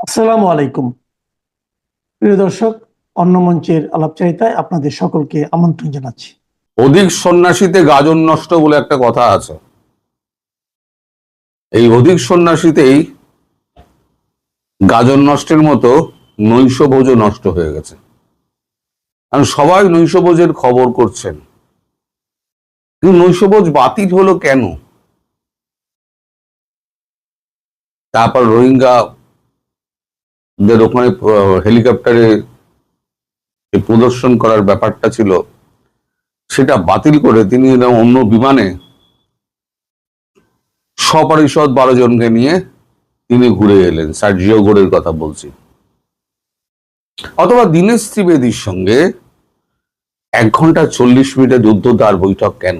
আসসালামু আলাইকুম প্রিয় দর্শক, অন্য মঞ্চের আলাপচারিতায় আপনাদের সকলকে আমন্ত্রণ জানাচ্ছি। অধিক সন্ন্যাসীতে গাজন নষ্ট বলে একটা কথা আছে। এই অধিক সন্ন্যাসীতেই গাজন নষ্টের মতো নৈশভোজও নষ্ট হয়ে গেছে। কারণ সবাই নৈশভোজের খবর করছেন, কিন্তু নৈশভোজ বাতিল হলো কেন? তারপর রোহিঙ্গাদের ওখানে হেলিকপ্টারে প্রদর্শন করার ব্যাপারটা ছিল, সেটা বাতিল করে তিনি অন্য বিমানে সপরিষদ 12 জনকে নিয়ে তিনি ঘুরে এলেন। সার্জিও গোরের কথা বলছি। অথবা দীনেশ ত্রিবেদীর সঙ্গে 1 ঘন্টা 40 মিনিটের যুদ্ধদার বৈঠক কেন?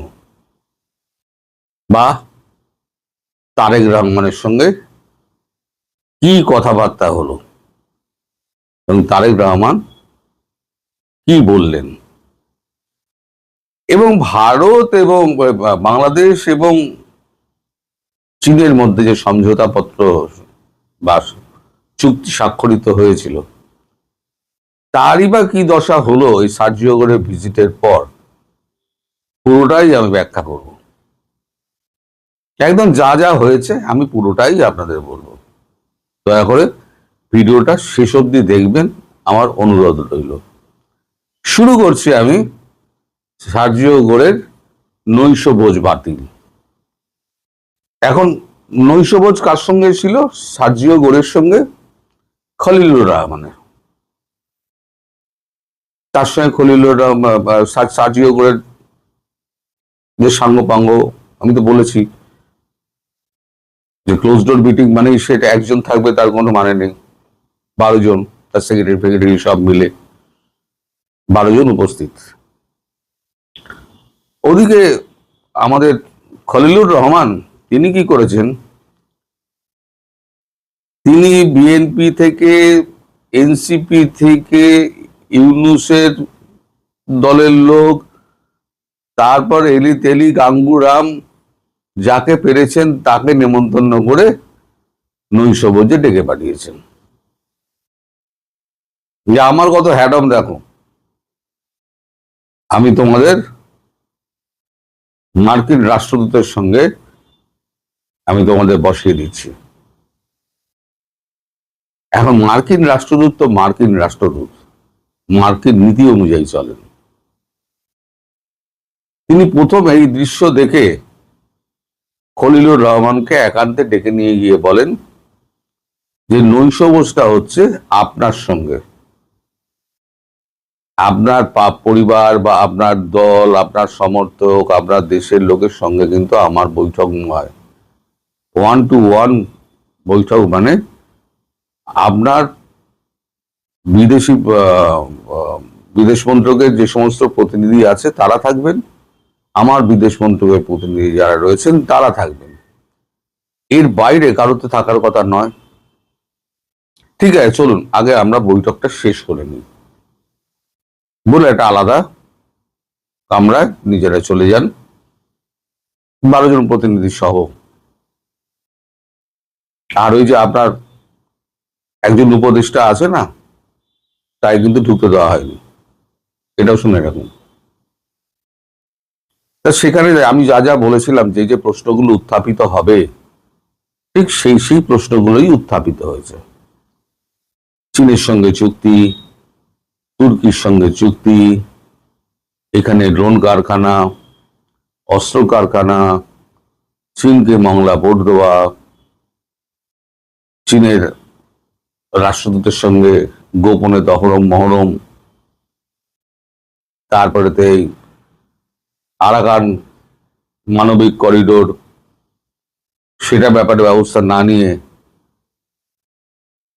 বা তারেক রহমানের সঙ্গে কি কথাবার্তা হলো এবং তারেক রহমান কি বললেন? এবং ভারত এবং বাংলাদেশ এবং চীনের মধ্যে যে সমঝোতাপত্র বা চুক্তি স্বাক্ষরিত হয়েছিল, তারই বা কি দশা হলো এই সার্জিও গোরের ভিজিটের পর, পুরোটাই আমি ব্যাখ্যা করব। একদম যা যা হয়েছে আমি পুরোটাই আপনাদের বলবো। দয়া করে ভিডিওটা শেষ অবধি দেখবেন, আমার অনুরোধ রইল। শুরু করছি আমি সার্জিও গোরের নৈশভোজ বাতিল। এখন নৈশভোজ কার সঙ্গে ছিল? সার্জিও গোরের সঙ্গে খলিলুর রহমানের। তার সঙ্গে খলিলুর রহমান সার্জিও গোরের যে সাঙ্গপাঙ্গ, আমি তো বলেছি যে ক্লোজ ডোর মিটিং মানে সেটা একজন থাকবে তার কোনো মানে নেই। 12 জন, তার সেক্রেটারি ফেক্রেটারি সব মিলে 12 জন উপস্থিত। ওদিকে আমাদের খলিলুর রহমান তিনি কি করেছেন? তিনি বিএনপি থেকে, এনসিপি থেকে, ইউনূসের দলের লোক, তারপর এলি তেলি গাঙ্গুরাম, যাকে পেরেছেন তাকে নেমন্তন্ন করে নৈশভোজে ডেকে পাঠিয়েছেন। যে আমার কত হ্যাডম দেখো, আমি তোমাদের মার্কিন রাষ্ট্রদূতের সঙ্গে আমি তোমাদের বসিয়ে দিচ্ছি। এখন মার্কিন রাষ্ট্রদূত তো মার্কিন রাষ্ট্রদূত, মার্কিন নীতি অনুযায়ী চলেন। তিনি প্রথম এই দৃশ্য দেখে খলিলুর রহমানকে একান্তে ডেকে নিয়ে গিয়ে বলেন যে নৈশভোজটা হচ্ছে আপনার সঙ্গে, আপনার পরিবার বা আপনার দল, আপনার সমর্থক, আপনার দেশের লোকের সঙ্গে কিন্তু আমার বৈঠক নয়। 1-to-1 বৈঠক মানে আপনার বিদেশ মন্ত্রকের যে সমস্ত প্রতিনিধি আছে তারা থাকবেন, আমার বিদেশ মন্ত্রকের প্রতিনিধি যারা রয়েছেন তারা থাকবেন, এর বাইরে কারোতে থাকার কথা নয়। ঠিক আছে, চলুন আগে আমরা বৈঠকটা শেষ করে নিই বলে একটা আলাদা কামরায় নিজেরা চলে যান 12 জন প্রতিনিধি সহ। আর ওই যে আপনার একজন উপদেষ্টা আছে না, তাই কিন্তু ঢুকতে দেওয়া হয়নি, এটাও শুনে রাখুন। তা সেখানে আমি যা যা বলেছিলাম, যে যে প্রশ্নগুলো উত্থাপিত হবে, ঠিক সেই প্রশ্নগুলোই উত্থাপিত হয়েছে। চীনের সঙ্গে চুক্তি, তুর্কির সঙ্গে চুক্তি, এখানে ড্রোন কারখানা, অস্ত্র কারখানা, চীনকে মংলা ভোট দেওয়া, চীনের রাষ্ট্রদূতের সঙ্গে গোপনে তহরম মহরম, তারপরেতে আরাকান মানবিক করিডোর, সেটা ব্যাপারে ব্যবস্থা না নিয়ে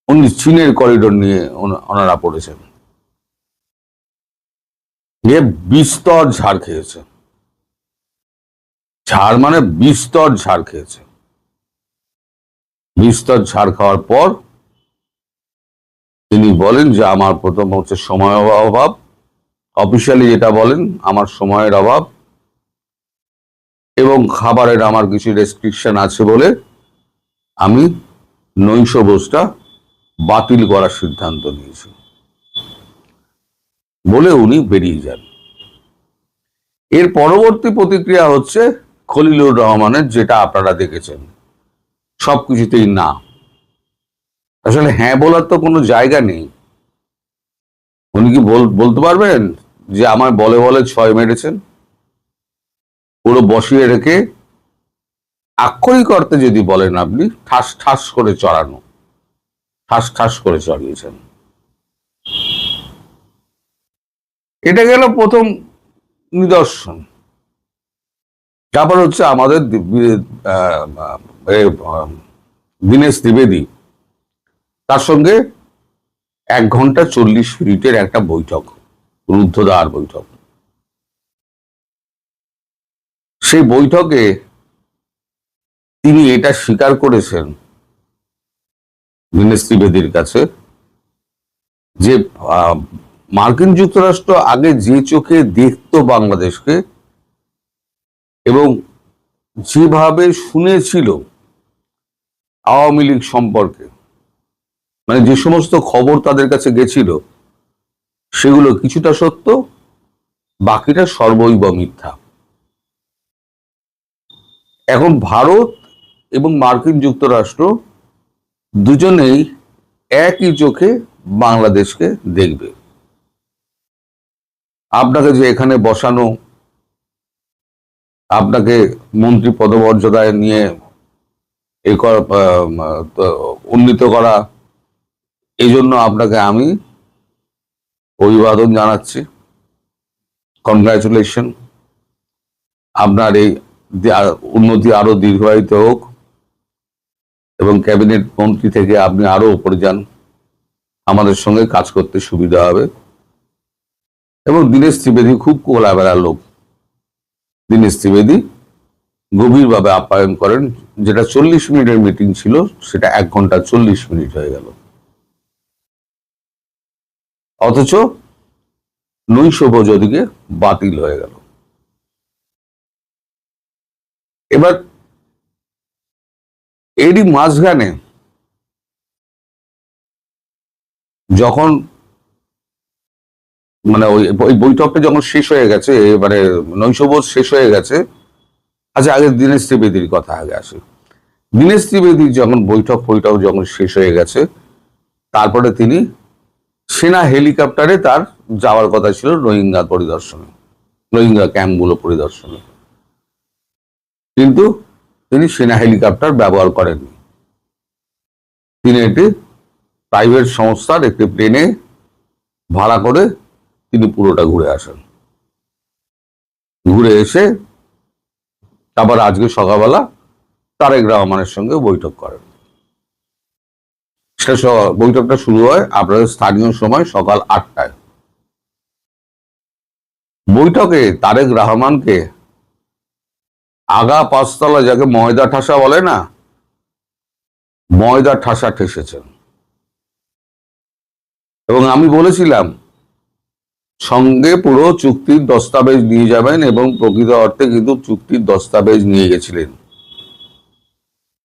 উনি চীনের করিডোর নিয়ে ওনারা পড়েছেন। এ বিস্তর ঝাড় খেয়েছে। ঝাড় মানে বিস্তর ঝাড় খেয়েছে। বিস্তর ঝাড় খাওয়ার পর তিনি বলেন যে আমার প্রথম হচ্ছে সময় অভাব, অফিসিয়ালি যেটা বলেন আমার সময়ের অভাব, এবং খাবারের আমার কিছু রেস্ট্রিকশন আছে বলে আমি নৈশভোজটা বাতিল করার সিদ্ধান্ত নিয়েছে বলে উনি বেরিয়ে যান। এর পরবর্তী প্রতিক্রিয়া হচ্ছে খলিলুর রহমানের, যেটা আপনারা দেখেছেন। সবকিছুতেই না, আসলে হ্যাঁ বলার তো কোনো জায়গা নেই। উনি কি বলতে পারবেন যে আমার বলে বলে 6 মেরেছেন? পুরো বসিয়ে রেখে আক্ষরিক অর্থে যদি বলেন আপনি, ঠাস ঠাস করে চড়ানো, ঠাস ঠাস করে চড়িয়েছেন। এটা গেল প্রথম নিদর্শন। তারপর হচ্ছে আমাদের দীনেশ ত্রিবেদী, তার সঙ্গে 1 ঘন্টা 40 মিনিটের একটা বৈঠক, রুদ্ধদ্বার বৈঠক। সেই বৈঠকে তিনি এটা স্বীকার করেছেন দীনেশ ত্রিবেদীর কাছে যে মার্কিন যুক্তরাষ্ট্র আগে যে চোখে দেখতো বাংলাদেশকে এবং যেভাবে শুনেছিল আওয়ামী লীগ সম্পর্কে, মানে যে সমস্ত খবর তাদের কাছে গেছিল সেগুলো কিছুটা সত্য, বাকিটা সর্বৈব মিথ্যা। এখন ভারত এবং মার্কিন যুক্তরাষ্ট্র দুজনেই একই চোখে বাংলাদেশকে দেখবে। আপনাকে যে এখানে বসানো, আপনাকে মন্ত্রী পদমর্যাদায় নিয়ে উন্নীত করা, এই জন্য আপনাকে আমি অভিবাদন জানাচ্ছি, কনগ্রাচুলেশন। আপনার এই উন্নতি আরো দীর্ঘায়িত হোক এবং ক্যাবিনেট মন্ত্রী থেকে আপনি আরো উপরে যান, আমাদের সঙ্গে কাজ করতে সুবিধা হবে। এবং দীনেশ ত্রিবেদী খুব কোলাবেলার লোক। দীনেশ ত্রিবেদী গভীরভাবে আপ্যায়ন করেন। যেটা 40 মিনিটের মিটিং ছিল সেটা 1 ঘন্টা 40 মিনিট হয়ে গেল। অথচ নৈশভোজ ওদিকে বাতিল হয়ে গেল। এবার এরই মাঝখানে যখন মানে ওই বৈঠকটা যখন শেষ হয়ে গেছে, মানে নৈশভোজ শেষ হয়ে গেছে, আচ্ছা আগে দীনেশ ত্রিবেদীর কথা আগে আসে। দীনেশ ত্রিবেদীর যখন বৈঠক যখন শেষ হয়ে গেছে, তারপরে তিনি সেনা হেলিকপ্টারে তার যাওয়ার কথা ছিল রোহিঙ্গা পরিদর্শনে, রোহিঙ্গা ক্যাম্পগুলো পরিদর্শনে, কিন্তু তিনি সেনা হেলিকপ্টার ব্যবহার করেননি। তিনি একটি প্রাইভেট সংস্থার একটি প্লেনে ভাড়া করে তিনি পুরোটা ঘুরে আসেন। ঘুরে এসে তারপর আজকে সকালবেলা তারেক রহমানের সঙ্গে বৈঠক করেন। বৈঠকটা শুরু হয় আপনাদের স্থানীয় সময় সকাল 8টায়। বৈঠকে তারেক রহমানকে আগা 5তলা, যাকে ময়দা ঠাসা বলে না, ময়দা ঠাসা ঠেসেছেন। এবং আমি বলেছিলাম সঙ্গে পুরো চুক্তির দস্তাবেজ নিয়ে যাবেন, এবং প্রকৃত অর্থে কিন্তু চুক্তির দস্তাবেজ নিয়ে গেছিলেন।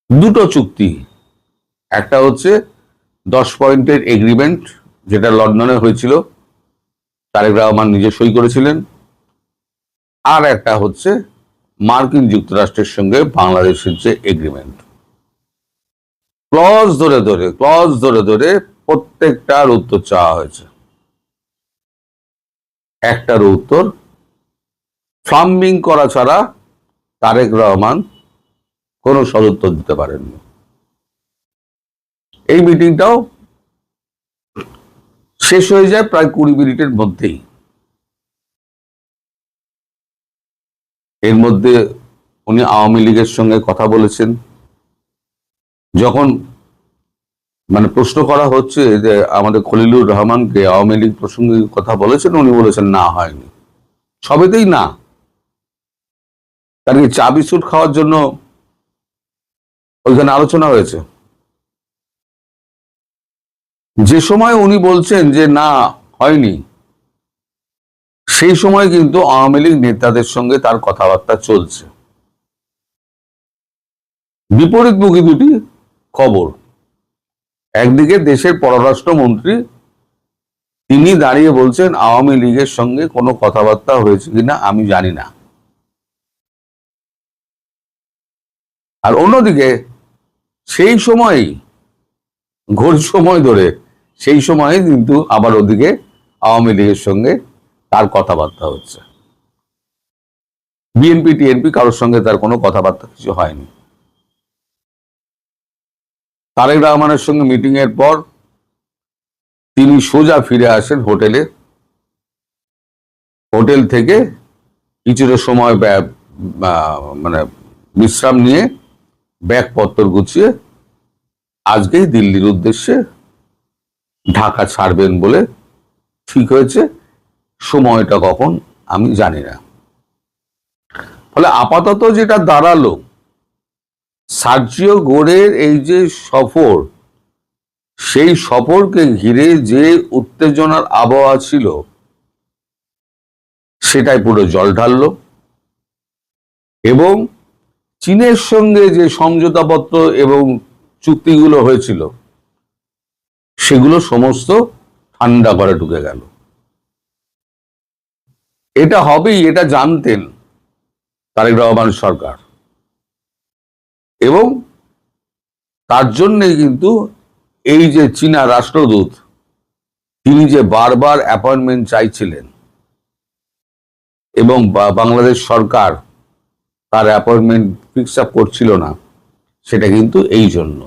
2টো চুক্তি, একটা হচ্ছে 10 পয়েন্টের এগ্রিমেন্ট, যেটা লন্ডনে হয়েছিল, তারেক রহমান নিজে সই করেছিলেন। আর একটা হচ্ছে মার্কিন যুক্তরাষ্ট্রের সঙ্গে বাংলাদেশের যে এগ্রিমেন্ট। ক্লজ ধরে ধরে প্রত্যেকটার উত্তর চাওয়া হয়েছে। একটার উত্তর ফ্লাম্বিং করা ছাড়া তারেক রহমান কোনো সদুত্তর দিতে পারেননি। এই মিটিংটাও শেষ হয়ে যায় প্রায় 20 মিনিটের মধ্যেই। এর মধ্যে উনি আওয়ামী লীগের সঙ্গে কথা বলেছেন। যখন মানে প্রশ্ন করা হচ্ছে যে আমাদের খলিলুর রহমানকে আওয়ামী লীগ প্রসঙ্গে কথা বলেছেন, উনি বলেছেন না, হয়নি। সবেতেই না। তার কি চা বিস্কুট খাওয়ার জন্য ওইখানে আলোচনা হয়েছে? যে সময় উনি বলছেন যে না হয়নি, সেই সময় কিন্তু আওয়ামী লীগ নেতাদের সঙ্গে তার কথাবার্তা চলছে। বিপরীতমুখী দুটি খবর। একদিকে দেশের পররাষ্ট্রমন্ত্রী তিনি দাঁড়িয়ে বলছেন আওয়ামী লীগের সঙ্গে কোনো কথাবার্তা হয়েছে কিনা আমি জানি না, আর অন্যদিকে সেই সময়ই ঘোর সময় ধরে সেই সময়ে কিন্তু আবার ওদিকে আওয়ামী লীগের সঙ্গে তার কথাবার্তা হচ্ছে। বিএনপি টিএনপি কারোর সঙ্গে তার কোনো কথাবার্তা কিছু হয়নি। তারেক রহমানের সঙ্গে মিটিং এর পর তিনি সোজা ফিরে আসেন হোটেলে। হোটেল থেকে কিছুটা সময় মানে বিশ্রাম নিয়ে ব্যাগপত্র গুছিয়ে আজকেই দিল্লির উদ্দেশ্যে ঢাকা ছাড়বেন বলে ঠিক হয়েছে। সময়টা কখন আমি জানি না। ফলে আপাতত যেটা দাঁড়ালো, সার্জিও গোরের এই যে সফর, সেই সফরকে ঘিরে যে উত্তেজনার আবহাওয়া ছিল সেটাই পুরো জল ঢাললো, এবং চীনের সঙ্গে যে সমঝোতাপত্র এবং চুক্তিগুলো হয়েছিল সেগুলো সমস্ত ঠান্ডা করে ঢুকে গেল। এটা হবেই, এটা জানতেন তারেক রহমান সরকার, এবং তার জন্যই কিন্তু এই যে চীনা রাষ্ট্রদূত তিনি যে বারবার অ্যাপয়েন্টমেন্ট চাইছিলেন এবং বাংলাদেশ সরকার তার অ্যাপয়েন্টমেন্ট ফিক্স আপ করছিল না, সেটা কিন্তু এই জন্য।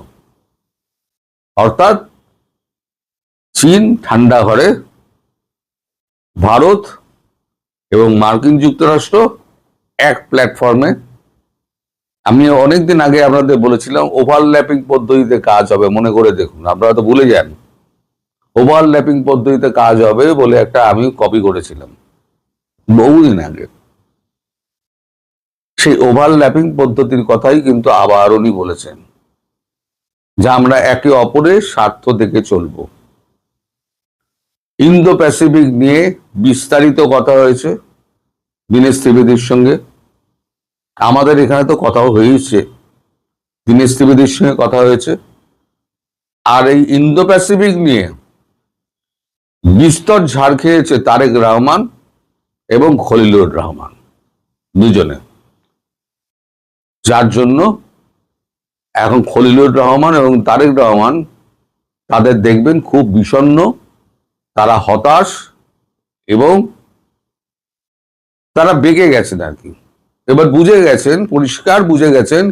অর্থাৎ চীন ঠান্ডা ঘরে, ভারত এবং মার্কিন যুক্তরাষ্ট্র এক প্ল্যাটফর্মে। আমি অনেকদিন আগে আপনাদের বলেছিলাম ওভারল্যাপিং পদ্ধতিতে কাজ হবে, মনে করে দেখুন, আপনারা তো ভুলে যান। ওভারল্যাপিং পদ্ধতিতে কাজ হবে বলে একটা আমি কপি করেছিলাম বহুদিন আগে। সেই ওভারল্যাপিং পদ্ধতির কথাই কিন্তু আবার উনি বলেছেন যে আমরা একে অপরের স্বার্থ দেখে চলব। ইন্দো প্যাসিফিক নিয়ে বিস্তারিত কথা হয়েছে দীনেশ ত্রিবেদীর সঙ্গে। আমাদের এখানে তো কথাও হয়েছে, দীনেশ ত্রিবেদীর সঙ্গে কথা হয়েছে। আর এই ইন্দো প্যাসিফিক নিয়ে বিস্তর ঝাড় খেয়েছে তারেক রহমান এবং খলিলুর রহমান দুজনে, যার জন্য এখন খলিলুর রহমান এবং তারেক রহমান তাদের দেখবেন খুব বিষণ্ণ, তারা হতাশ এবং তারা বেঁকে গেছেন আর কি। এবার বুঝে গেছেন, পরিষ্কার বুঝে গেছেন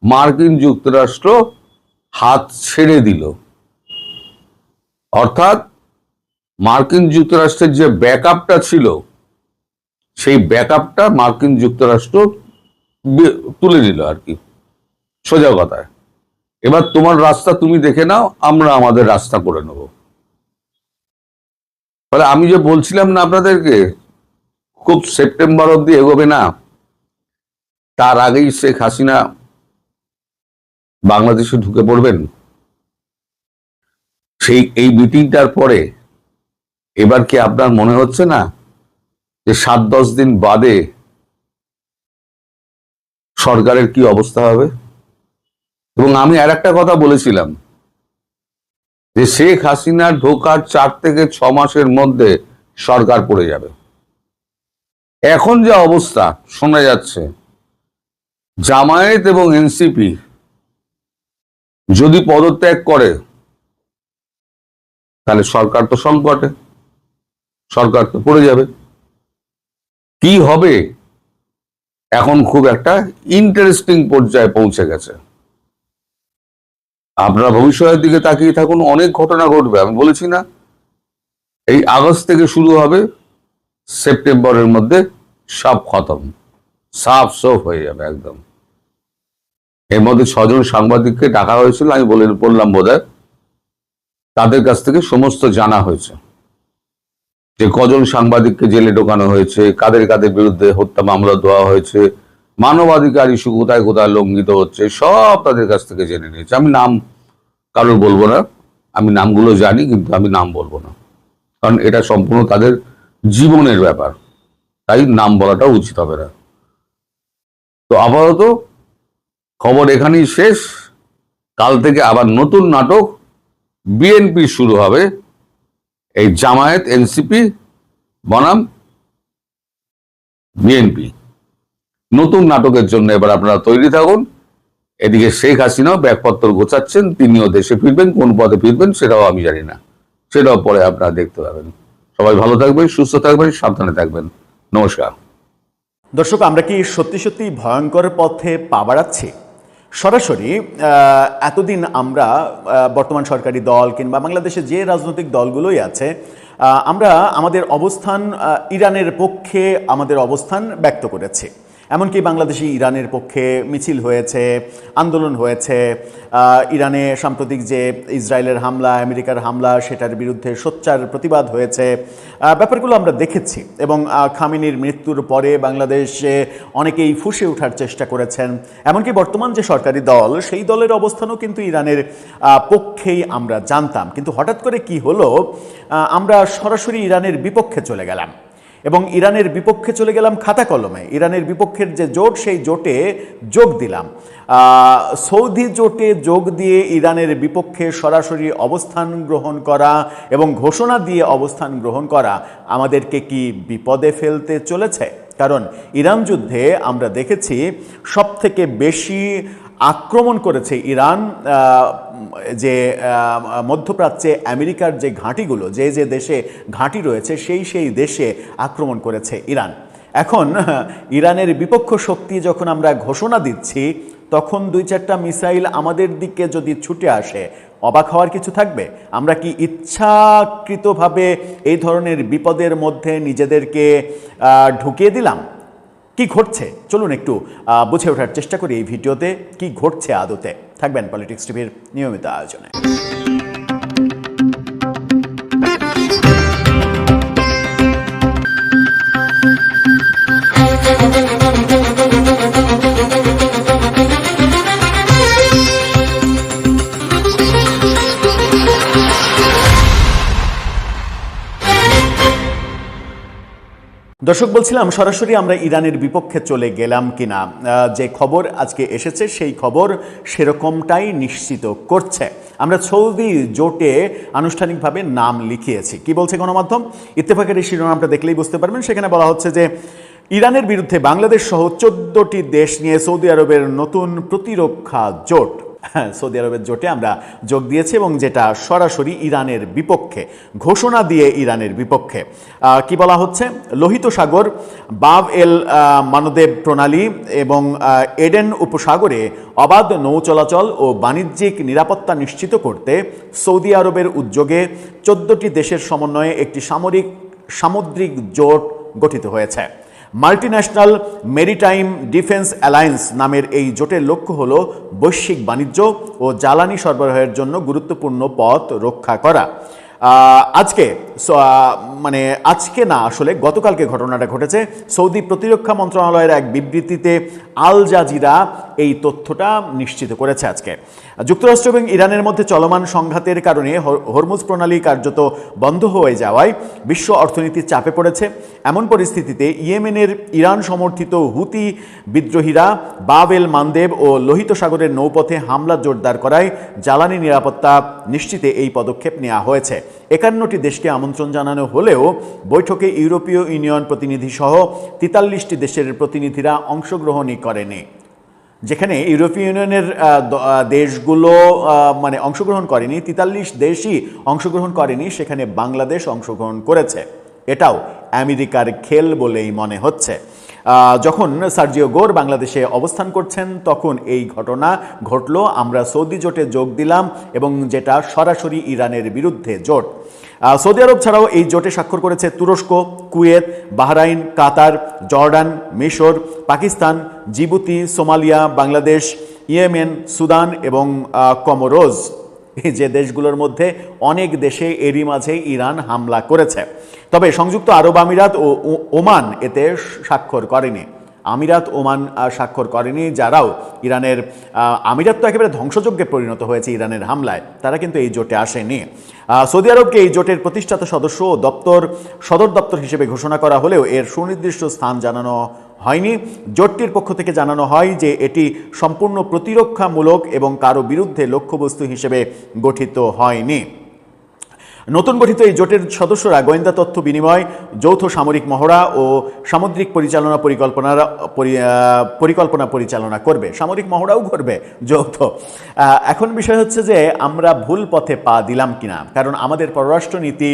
মার্কিন যুক্তরাষ্ট্র হাত ছেড়ে দিল। অর্থাৎ মার্কিন যুক্তরাষ্ট্রের যে ব্যাকআপটা ছিল সেই ব্যাকআপটা মার্কিন যুক্তরাষ্ট্র তুলে নিল আর কি, সোজা কথায়। এবার তোমার রাস্তা তুমি দেখে নাও, আমরা আমাদের রাস্তা করে নেব। ফলে আমি যে বলছিলাম না আপনাদেরকে খুব সেপ্টেম্বর অব্দি এগোবে না, তার আগেই শেখ হাসিনা বাংলাদেশে ঢুকে পড়বেন। সেই এই মিটিংটার পরে এবার কি আপনার মনে হচ্ছে না যে 7-10 দিন বাদে সরকারের কি অবস্থা হবে? এবং আমি আর একটা কথা বলেছিলাম যে শেখ হাসিনা ঢোকার 4 থেকে 6 মাসের মধ্যে সরকার পড়ে যাবে। এখন যে অবস্থা শোনা যাচ্ছে, জামায়াত এবং এনসিপি যদি পদত্যাগ করে তাহলে সরকার তো সংকটে, সরকার তো পড়ে যাবে। কি হবে এখন খুব একটা ইন্টারেস্টিং পর্যায়ে পৌঁছে গেছে। আপনারা ভবিষ্যতের দিকে তাকিয়ে থাকুন, অনেক ঘটনা ঘটবে। আমি বলেছি না, এই আগস্ট থেকে শুরু হবে, সেপ্টেম্বরের মধ্যে সব খতম, সাফ সফ হয়ে যাবে একদম। এর মধ্যে 6 জন সাংবাদিককে ডাকা হয়েছিল, আমি বললাম বোধহয়, তাদের কাছ থেকে সমস্ত জানা হয়েছে যে কজন সাংবাদিককে জেলে ঢোকানো হয়েছে, কাদের কাদের বিরুদ্ধে হত্যা মামলা দেওয়া হয়েছে, মানবাধিকার ইস্যু কোথায় কোথায় লঙ্ঘিত হচ্ছে, সব তাদের কাছ থেকে জেনে নিয়েছে। আমি নাম কারোর বলবো না, আমি নামগুলো জানি কিন্তু আমি নাম বলবো না, কারণ এটা সম্পূর্ণ তাদের জীবনের ব্যাপার, তাই নাম বলাটা উচিত হবে না। তো আপাতত খবর এখানেই শেষ। কাল থেকে আবার নতুন নাটক বিএনপি শুরু হবে এই জামায়াত এনসিপি বনাম বিএনপি। নতুন নাটকের জন্য এবার আপনারা তৈরি থাকুন। এদিকে শেখ হাসিনাও ব্যাগপত্র গোছাচ্ছেন, তিনিও দেশে ফিরবেন। কোন পথে ফিরবেন সেটাও আমি জানি না, সেটাও পরে আপনারা দেখতে পাবেন। সবাই ভালো থাকবেন, সুস্থ থাকবেন, সাবধানে থাকবেন। নমস্কার। দর্শক, আমরা কি সত্যি সত্যি ভয়ঙ্কর পথে পা বাড়াচ্ছি? সরাসরি এতদিন আমরা বর্তমান সরকারি দল কিংবা বাংলাদেশে যে রাজনৈতিক দলগুলোই আছে, আমরা আমাদের অবস্থান ইরানের পক্ষে আমাদের অবস্থান ব্যক্ত করেছি। এমনকি বাংলাদেশে ইরানের পক্ষে মিছিল হয়েছে, আন্দোলন হয়েছে। ইরানে সাম্প্রতিক যে ইসরায়েলের হামলা, আমেরিকার হামলা, সেটার বিরুদ্ধে সোচ্চার প্রতিবাদ হয়েছে। ব্যাপারগুলো আমরা দেখেছি এবং খামেনির মৃত্যুর পরে বাংলাদেশে অনেকেই ফুঁসে ওঠার চেষ্টা করেছেন। এমনকি বর্তমান যে সরকারি দল, সেই দলের অবস্থানও কিন্তু ইরানের পক্ষেই আমরা জানতাম। কিন্তু হঠাৎ করে কি হলো, আমরা সরাসরি ইরানের বিপক্ষে চলে গেলাম এবং ইরানের বিপক্ষে চলে গেলাম খাতা কলমে। ইরানের বিপক্ষের যে জোট, সেই জোটে যোগ দিলাম। সৌদি জোটে যোগ দিয়ে ইরানের বিপক্ষে সরাসরি অবস্থান গ্রহণ করা এবং ঘোষণা দিয়ে অবস্থান গ্রহণ করা আমাদেরকে কি বিপদে ফেলতে চলেছে? কারণ ইরান যুদ্ধে আমরা দেখেছি সবথেকে বেশি আক্রমণ করেছে ইরান যে মধ্যপ্রাচ্যে আমেরিকার যে ঘাঁটিগুলো, যে যে দেশে ঘাঁটি রয়েছে, সেই দেশে আক্রমণ করেছে ইরান। এখন ইরানের বিপক্ষ শক্তি যখন আমরা ঘোষণা দিচ্ছি, তখন 2-4টা মিসাইল আমাদের দিকে যদি ছুটে আসে, অবাক হওয়ার কিছু থাকবে? আমরা কি ইচ্ছাকৃতভাবে এই ধরনের বিপদের মধ্যে নিজেদেরকে ঢুকিয়ে দিলাম? কি ঘটছে চলুন একটু বুঝে ওঠার চেষ্টা করি এই ভিডিওতে, কি ঘটছে আদতে। থাকবেন পলিটিক্স টিভির নিয়মিত আয়োজনে। দর্শক, বলছিলাম সরাসরি আমরা ইরানের বিপক্ষে চলে গেলাম কিনা। যে খবর আজকে এসেছে সেই খবর সেরকমটাই নিশ্চিত করছে। আমরা সৌদি জোটে আনুষ্ঠানিকভাবে নাম লিখিয়েছি। কি বলছে গণমাধ্যম? ইত্তেফাকের এই শিরোনামটা দেখলেই বুঝতে পারবেন। সেখানে বলা হচ্ছে যে ইরানের বিরুদ্ধে বাংলাদেশ সহ 14টি দেশ নিয়ে সৌদি আরবের নতুন প্রতিরক্ষা জোট, সৌদি আরবের জোটে আমরা যোগ দিয়েছি এবং যেটা সরাসরি ইরানের বিপক্ষে, ঘোষণা দিয়ে ইরানের বিপক্ষে। কি বলা হচ্ছে? লোহিত সাগর, বাব এল মানদেব প্রণালী এবং এডেন উপসাগরে অবাধ নৌ চলাচল ও বাণিজ্যিক নিরাপত্তা নিশ্চিত করতে সৌদি আরবের উদ্যোগে 14টি দেশের সমন্বয়ে একটি সামুদ্রিক জোট গঠিত হয়েছে। মাল্টিন্যাশনাল মেরিটাইম ডিফেন্স অ্যালায়েন্স নামের এই জোটের লক্ষ্য হল বৈশ্বিক বাণিজ্য ও জ্বালানি সরবরাহের জন্য গুরুত্বপূর্ণ পথ রক্ষা করা। আজকে না, আসলে গতকালকে ঘটনাটা ঘটেছে। সৌদি প্রতিরক্ষা মন্ত্রণালয়ের এক বিবৃতিতে আল জাজিরা এই তথ্যটা নিশ্চিত করেছে আজকে। যুক্তরাষ্ট্র এবং ইরানের মধ্যে চলমান সংঘাতের কারণে হরমুজ প্রণালী কার্যত বন্ধ হয়ে যাওয়ায় বিশ্ব অর্থনীতি চাপে পড়েছে। এমন পরিস্থিতিতে ইয়েমেনের ইরান সমর্থিত হুতি বিদ্রোহীরা বাব এল মানদেব ও লোহিত সাগরের নৌপথে হামলা জোরদার করায় জ্বালানি নিরাপত্তা নিশ্চিতে এই পদক্ষেপ নেওয়া হয়েছে। 51টি দেশকে আমন্ত্রণ জানানো হলেও বৈঠকে ইউরোপীয় ইউনিয়ন প্রতিনিধি সহ 43টি দেশের প্রতিনিধিরা অংশগ্রহণই করেনি। যেখানে ইউরোপীয় ইউনিয়নের দেশগুলো অংশগ্রহণ করেনি, 43 দেশই অংশগ্রহণ করেনি, সেখানে বাংলাদেশ অংশগ্রহণ করেছে। এটাও আমেরিকার খেল বলেই মনে হচ্ছে। যখন সার্জিও গোর বাংলাদেশে অবস্থান করছেন তখন এই ঘটনা ঘটল। আমরা সৌদি জোটে যোগ দিলাম এবং যেটা সরাসরি ইরানের বিরুদ্ধে জোট। সৌদি আরব ছাড়াও এই জোটে স্বাক্ষর করেছে তুরস্ক, কুয়েত, বাহরাইন, কাতার, জর্ডান, মিশর, Pakistan, Djibouti, Somalia, Bangladesh, Yemen, Sudan এবং কমোরোজ। এই যে দেশগুলোর মধ্যে অনেক দেশে এরই মাঝে ইরান হামলা করেছে। তবে সংযুক্ত আরব আমিরাত ও ওমান এতে স্বাক্ষর করেনি। আমিরাত, ওমান স্বাক্ষর করেনি, যারাও ইরানের, আমিরাত তো একেবারে ধ্বংসযজ্ঞে পরিণত হয়েছে ইরানের হামলায়, তারা কিন্তু এই জোটে আসেনি। সৌদি আরবকে এই জোটের প্রতিষ্ঠাতা সদস্য ও সদর দপ্তর হিসেবে ঘোষণা করা হলেও এর সুনির্দিষ্ট স্থান জানানো হয়নি। জোটটির পক্ষ থেকে জানানো হয় যে এটি সম্পূর্ণ প্রতিরক্ষামূলক এবং কারো বিরুদ্ধে লক্ষ্যবস্তু হিসেবে গঠিত হয়নি। নতুন গঠিত এই জোটের সদস্যরা গোয়েন্দা তথ্য বিনিময়, যৌথ সামরিক মহড়া ও সামুদ্রিক পরিকল্পনা পরিচালনা করবে। সামরিক মহড়াও করবে যৌথ। এখন বিষয় হচ্ছে যে আমরা ভুল পথে পা দিলাম কিনা, কারণ আমাদের পররাষ্ট্রনীতি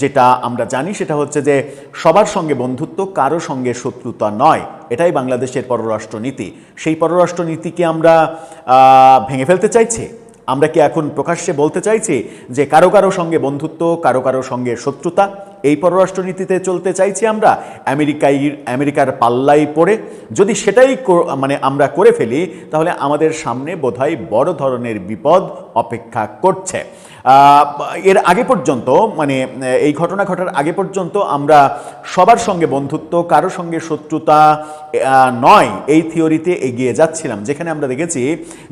যেটা আমরা জানি সেটা হচ্ছে যে সবার সঙ্গে বন্ধুত্ব, কারো সঙ্গে শত্রুতা নয়, এটাই বাংলাদেশের পররাষ্ট্রনীতি। সেই পররাষ্ট্রনীতিকে আমরা ভেঙে ফেলতে চাইছি। আমরা কি এখন প্রকাশ্যে বলতে চাইছি যে কারো কারো সঙ্গে বন্ধুত্ব, কারো কারো সঙ্গে শত্রুতা, এই পররাষ্ট্রনীতিতে চলতে চাইছি আমরা আমেরিকার পাল্লাই পড়ে? যদি সেটাই আমরা করে ফেলি, তাহলে আমাদের সামনে বোধহয় বড় ধরনের বিপদ অপেক্ষা করছে। এর আগে পর্যন্ত, এই ঘটনা ঘটার আগে পর্যন্ত আমরা সবার সঙ্গে বন্ধুত্ব, কারো সঙ্গে শত্রুতা নয়, এই থিওরিতে এগিয়ে যাচ্ছিলাম। যেখানে আমরা দেখেছি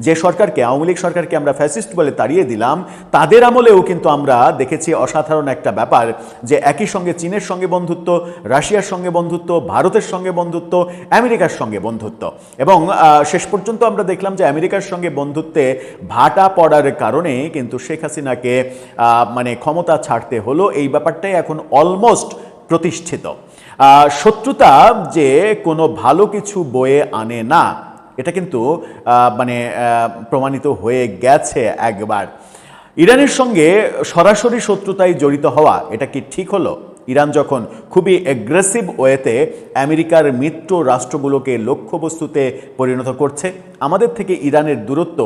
যে সরকারকে, আওয়ামী লীগ সরকারকে আমরা ফ্যাসিস্ট বলে তাড়িয়ে দিলাম, তাদের আমলেও কিন্তু আমরা দেখেছি অসাধারণ একটা ব্যাপার, যে একই সঙ্গে চীনের সঙ্গে বন্ধুত্ব, রাশিয়ার সঙ্গে বন্ধুত্ব, ভারতের সঙ্গে বন্ধুত্ব, আমেরিকার সঙ্গে বন্ধুত্ব, এবং শেষ পর্যন্ত আমরা দেখলাম যে আমেরিকার সঙ্গে বন্ধুত্বে ভাটা পড়ার কারণে কিন্তু শেখ হাসিনাকে ক্ষমতা ছাড়তে হলো। এই ব্যাপারটাই এখন অলমোস্ট প্রতিষ্ঠিত। শত্রুতা যে কোনো ভালো কিছু বয়ে আনে না, এটা কিন্তু প্রমাণিত হয়ে গেছে একবার। ইরানের সঙ্গে সরাসরি শত্রুতায় জড়িত হওয়া, এটা কি ঠিক হলো? ইরান যখন খুবই অ্যাগ্রেসিভ ওয়েতে আমেরিকার মিত্র রাষ্ট্রগুলোকে লক্ষ্যবস্তুতে পরিণত করছে, আমাদের থেকে ইরানের দূরত্ব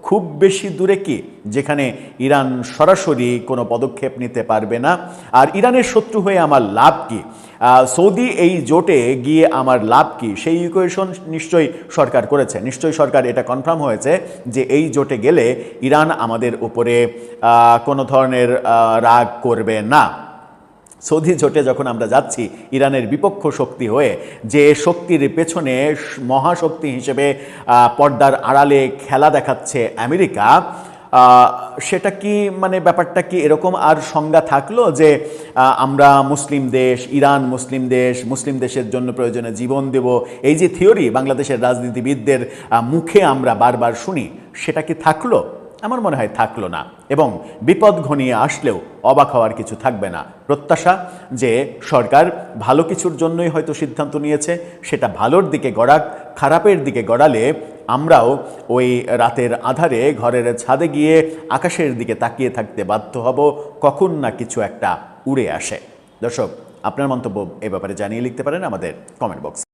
খুব বেশি দূরে কি, যেখানে ইরান সরাসরি কোনো পদক্ষেপ নিতে পারবে না? আর ইরানের শত্রু হয়ে আমার লাভ কি? সৌদি এই জোটে গিয়ে আমার লাভ কি? সেই ইকুয়েশন নিশ্চয়ই সরকার করেছে। নিশ্চয়ই সরকার এটা কনফার্ম হয়েছে যে এই জোটে গেলে ইরান আমাদের উপরে কোনো ধরনের রাগ করবে না। সৌদি জোটে যখন আমরা যাচ্ছি ইরানের বিপক্ষ শক্তি হয়ে, যে শক্তির পেছনে মহাশক্তি হিসেবে পর্দার আড়ালে খেলা দেখাচ্ছে আমেরিকা, সেটা কি ব্যাপারটা কি এরকম আর সংজ্ঞা থাকলো যে আমরা মুসলিম দেশ, ইরান মুসলিম দেশ, মুসলিম দেশের জন্য প্রয়োজনে জীবন দেব, এই যে থিওরি বাংলাদেশের রাজনীতিবিদদের মুখে আমরা বারবার শুনি, সেটা কি থাকলো? আমার মনে হয় থাকলো না। এবং বিপদ ঘনিয়ে আসলেও অবাক হওয়ার কিছু থাকবে না। প্রত্যাশা যে সরকার ভালো কিছুর জন্যই হয়তো সিদ্ধান্ত নিয়েছে, সেটা ভালোর দিকে গড়াক। খারাপের দিকে গড়ালে আমরাও ওই রাতের আধারে ঘরের ছাদে গিয়ে আকাশের দিকে তাকিয়ে থাকতে বাধ্য হব, কখন না কিছু একটা উড়ে আসে। দর্শক, আপনার মন্তব্য এ ব্যাপারে জানিয়ে লিখতে পারেন আমাদের কমেন্ট বক্স।